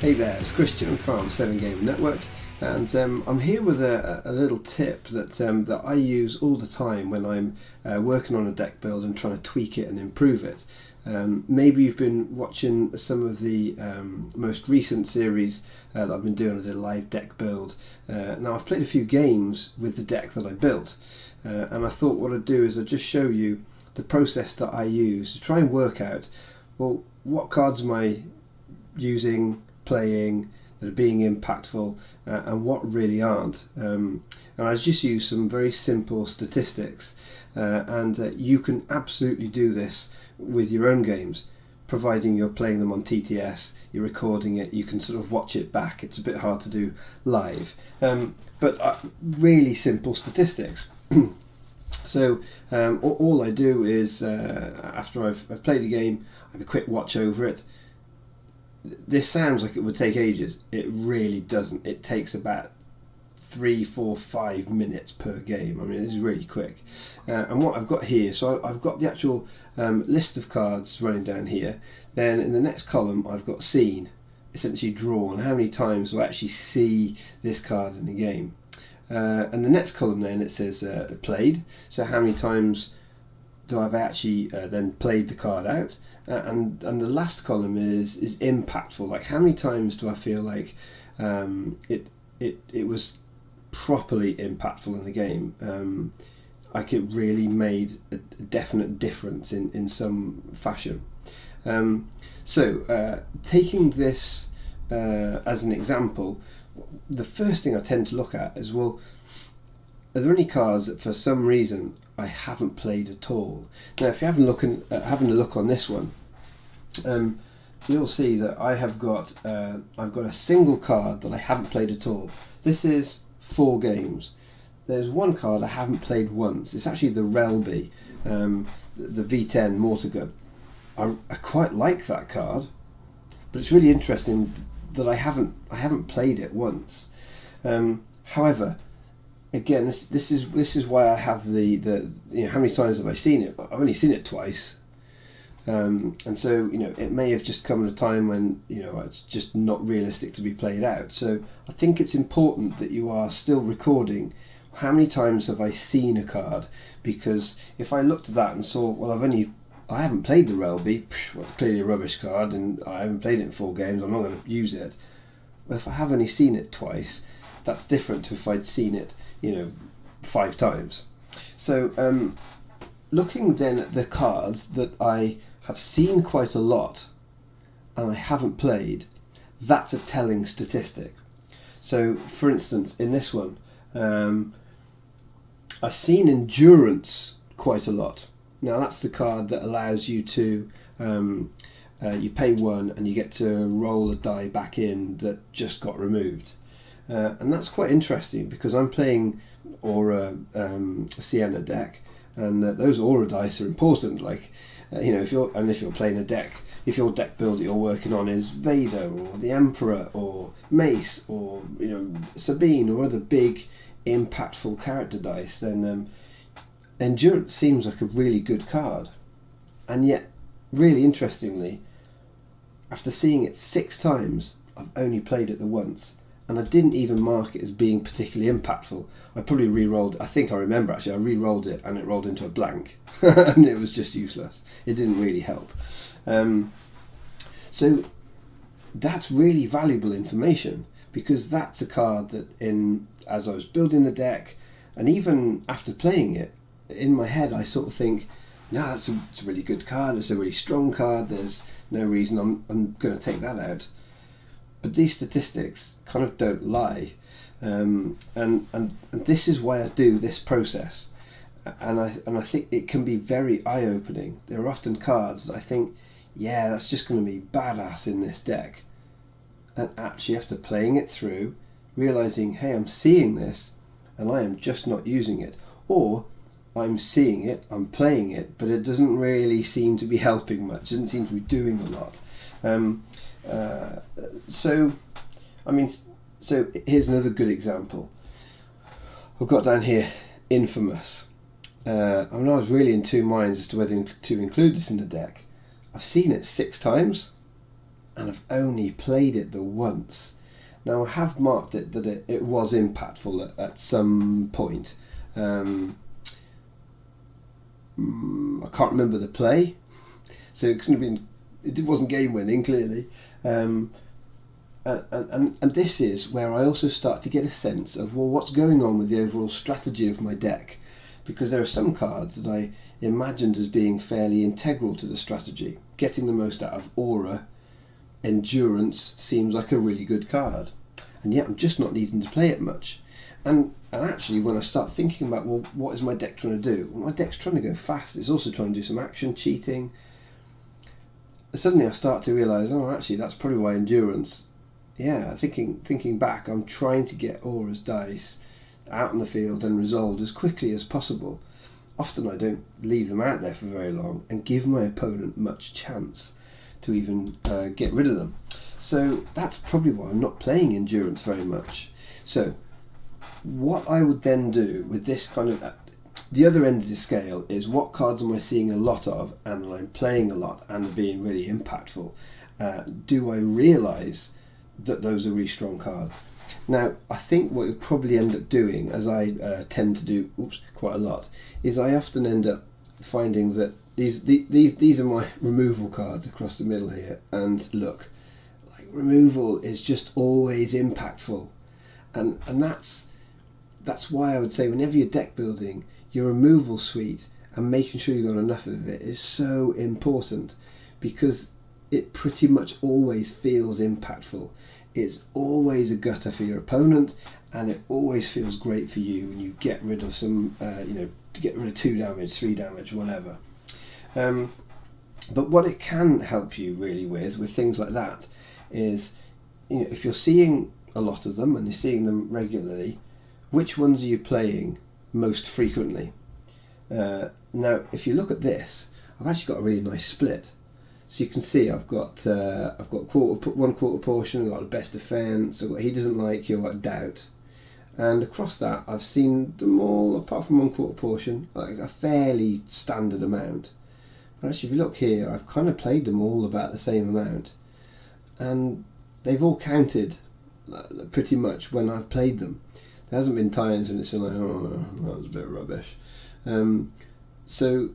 Hey there, it's Christian from 7 Gamer Network, and I'm here with a little tip that I use all the time when I'm working on a deck build and trying to tweak it and improve it. Maybe you've been watching some of the most recent series that I've been doing. I did a live deck build. Now I've played a few games with the deck that I built, and I thought what I'd do is I'd just show you the process that I use to try and work out, well, what cards am I using, playing, that are being impactful, and what really aren't. And I just use some very simple statistics, and you can absolutely do this with your own games, providing you're playing them on TTS, you're recording it, you can sort of watch it back. It's a bit hard to do live, but really simple statistics. So all I do is after I've played a game, I have a quick watch over it. This sounds like it would take ages. It really doesn't. It takes about 3, 4, 5 minutes per game. I mean, it's really quick. And what I've got here, so I've got the actual list of cards running down here. Then in the next column, I've got seen, essentially drawn. How many times do I actually see this card in a game? And the next column then, it says played. So how many times do I actually then played the card out? And the last column is impactful. Like, how many times do I feel like it was properly impactful in the game? Like it really made a definite difference in some fashion. So taking this as an example, the first thing I tend to look at is, well, are there any cards that for some reason I haven't played at all? Now, if you're having a look on this one, you'll see that I've got a single card that I haven't played at all. This is 4 games. There's one card I haven't played once. It's actually the Relby, the V10 mortar gun. I quite like that card, but it's really interesting that I haven't played it once. However, again, this is why I have the how many times have I seen it? I've only seen it twice, and so it may have just come at a time when it's just not realistic to be played out. So I think it's important that you are still recording how many times have I seen a card, because if I looked at that and saw, well, I haven't played the Relby, well, clearly a rubbish card, and I haven't played it in 4 games, I'm not going to use it. Well, if I have only seen it twice, that's different to if I'd seen it 5 times. So looking then at the cards that I have seen quite a lot and I haven't played, that's a telling statistic. So for instance, in this one, I've seen endurance quite a lot. Now that's the card that allows you to you pay 1 and you get to roll a die back in that just got removed. And that's quite interesting because I'm playing Aura Sienna deck, and those Aura dice are important. Like, if you're playing a deck, if your deck build that you're working on is Vader or the Emperor or Mace or Sabine or other big impactful character dice, then Endurance seems like a really good card. And yet, really interestingly, after seeing it 6 times, I've only played it the once. And I didn't even mark it as being particularly impactful. I probably re-rolled, I think I remember actually, I re-rolled it and it rolled into a blank. And it was just useless. It didn't really help. So that's really valuable information, because that's a card that as I was building the deck, and even after playing it, in my head I sort of think, no, it's a really good card, it's a really strong card, there's no reason I'm going to take that out. But these statistics kind of don't lie, and this is why I do this process, and I think it can be very eye-opening. There are often cards that I think, yeah, that's just going to be badass in this deck, and actually after playing it through, realizing, hey, I'm seeing this and I am just not using it, or I'm seeing it, I'm playing it, but it doesn't really seem to be helping much, it doesn't seem to be doing a lot. So here's another good example. I've got down here Infamous. I was really in 2 minds as to whether to include this in the deck. I've seen it 6 times and I've only played it the once. Now I have marked it that it was impactful at some point. I can't remember the play, so it couldn't have been. It wasn't game winning, clearly. And this is where I also start to get a sense of, well, what's going on with the overall strategy of my deck, because there are some cards that I imagined as being fairly integral to the strategy. Getting the most out of aura, endurance seems like a really good card, and yet I'm just not needing to play it much. And actually, when I start thinking about, well, what is my deck trying to do? Well, my deck's trying to go fast. It's also trying to do some action, cheating. Suddenly I start to realise, oh, actually, that's probably why endurance. Yeah, thinking back, I'm trying to get Aura's dice out in the field and resolved as quickly as possible. Often I don't leave them out there for very long and give my opponent much chance to even get rid of them. So that's probably why I'm not playing endurance very much. So what I would then do with this kind of... the other end of the scale is, what cards am I seeing a lot of and I'm playing a lot and are being really impactful? Do I realise that those are really strong cards? Now, I think what you'll probably end up doing, as I tend to do quite a lot, is I often end up finding that these are my removal cards across the middle here, and look, like, removal is just always impactful, and that's why I would say whenever you're deck building, your removal suite and making sure you've got enough of it is so important, because it pretty much always feels impactful. It's always a gutter for your opponent, and it always feels great for you when you get rid of some, to get rid of 2 damage, 3 damage, whatever. But what it can help you really with things like that is, if you're seeing a lot of them and you're seeing them regularly, which ones are you playing most frequently? Now, if you look at this, I've actually got a really nice split. So you can see I've got 1/4 portion, I've got the best defence, I've got he doesn't like you, I've got doubt. And across that I've seen them all, apart from 1/4 portion, like a fairly standard amount. But actually, if you look here, I've kind of played them all about the same amount. And they've all counted pretty much when I've played them. There hasn't been times when it's been like, oh, that was a bit rubbish. So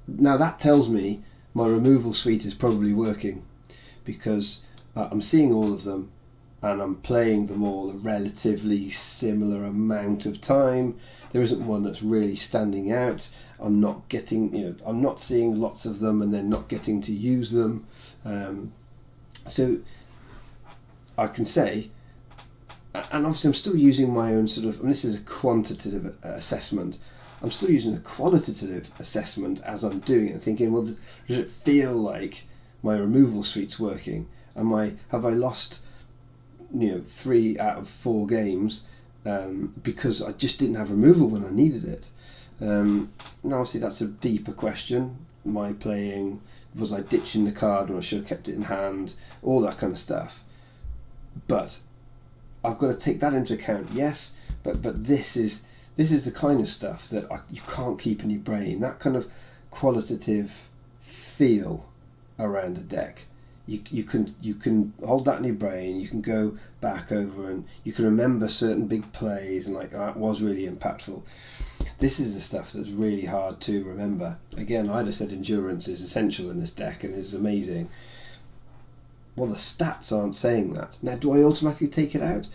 now that tells me my removal suite is probably working, because I'm seeing all of them and I'm playing them all a relatively similar amount of time. There isn't one that's really standing out. I'm not getting, I'm not seeing lots of them and then not getting to use them. So I can say, and obviously I'm still using my own sort of, and this is a quantitative assessment, I'm still using a qualitative assessment as I'm doing it, and thinking, well, does it feel like my removal suite's working? Have I lost 3 out of 4 games because I just didn't have removal when I needed it? Now obviously that's a deeper question. Was I ditching the card when I should have kept it in hand? All that kind of stuff. But I've got to take that into account, yes, but this is the kind of stuff that you can't keep in your brain. That kind of qualitative feel around a deck. You can hold that in your brain. You can go back over and you can remember certain big plays and that was really impactful. This is the stuff that's really hard to remember. Again, I'd have said endurance is essential in this deck and is amazing. Well, the stats aren't saying that. Now, do I automatically take it out?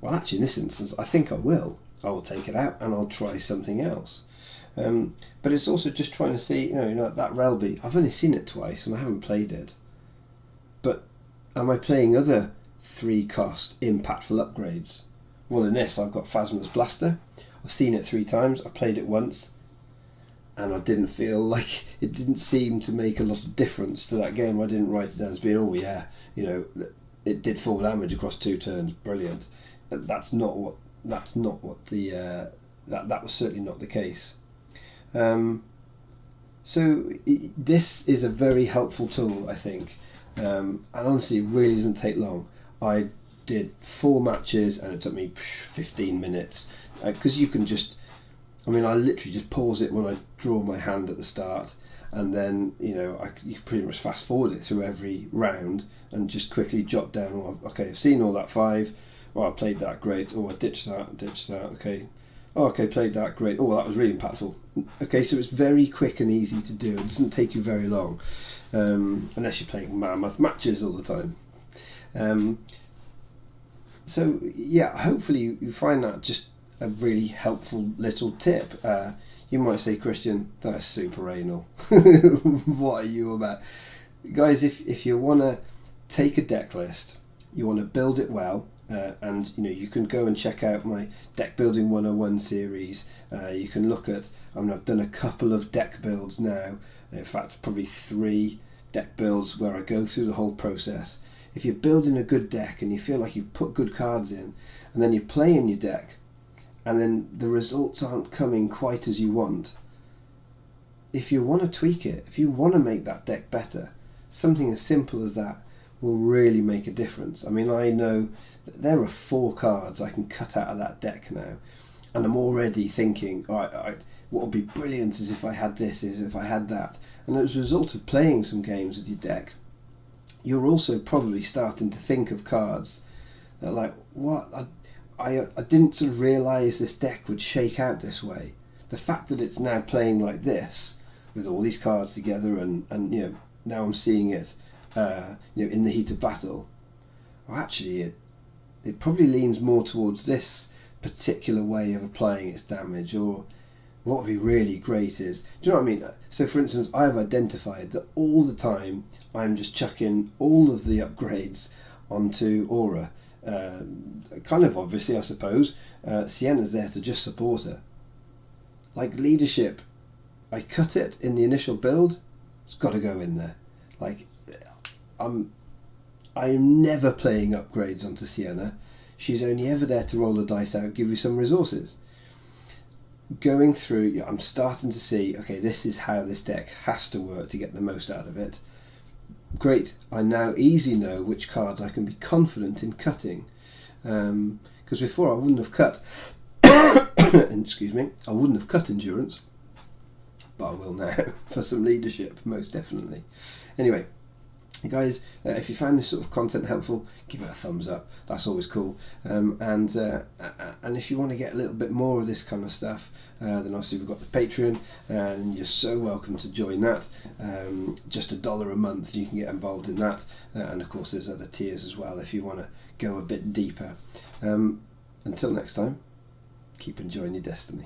Well, actually, in this instance, I think I will. I will take it out and I'll try something else. But it's also just trying to see, that Relby, I've only seen it twice and I haven't played it. But am I playing other 3-cost impactful upgrades? Well, in this, I've got Phasma's Blaster. I've seen it 3 times. I played it once, and I didn't feel like it didn't seem to make a lot of difference to that game. I didn't write it down as being, oh yeah, it did 4 damage across 2 turns. Brilliant. That was certainly not the case. So this is a very helpful tool, I think, and honestly it really doesn't take long. I did 4 matches and it took me 15 minutes, because you can just I mean, I literally just pause it when I draw my hand at the start, and then you can pretty much fast forward it through every round and just quickly jot down. Oh, okay, I've seen all that 5. Oh, I played that, great. Oh, I ditched that. Okay. Oh, okay, played that, great. Oh, that was really impactful. Okay, so it's very quick and easy to do. It doesn't take you very long, unless you're playing mammoth matches all the time. So yeah, hopefully you find that just a really helpful little tip. You might say, Christian, that's super anal. What are you about? Guys, if you want to take a deck list, you want to build it well, and you can go and check out my Deck Building 101 series. You can look at, I've done a couple of deck builds now, in fact probably 3 deck builds where I go through the whole process. If you're building a good deck and you feel like you've put good cards in, and then you're playing your deck, and then the results aren't coming quite as you want, if you want to tweak it, if you want to make that deck better, something as simple as that will really make a difference. I mean, I know that there are 4 cards I can cut out of that deck now, and I'm already thinking, all right, what would be brilliant is if I had this, is if I had that. And as a result of playing some games with your deck, you're also probably starting to think of cards that are like, what? I didn't sort of realise this deck would shake out this way. The fact that it's now playing like this, with all these cards together, and now I'm seeing it in the heat of battle, well, actually it probably leans more towards this particular way of applying its damage. Or what would be really great is, do you know what I mean? So for instance, I've identified that all the time I'm just chucking all of the upgrades onto Aura. Kind of obviously, I suppose. Sienna's there to just support her. Like leadership, I cut it in the initial build, it's got to go in there. Like, I'm never playing upgrades onto Sienna. She's only ever there to roll the dice out, give you some resources. Going through, I'm starting to see, okay, this is how this deck has to work to get the most out of it. Great, I now easily know which cards I can be confident in cutting. Because before I wouldn't have cut, excuse me, I wouldn't have cut endurance, but I will now for some leadership, most definitely. Anyway, guys, if you find this sort of content helpful, give it a thumbs up. That's always cool. And if you want to get a little bit more of this kind of stuff, then obviously we've got the Patreon, and you're so welcome to join that. Just $1 a month, you can get involved in that. And of course, there's other tiers as well if you want to go a bit deeper. Until next time, keep enjoying your destiny.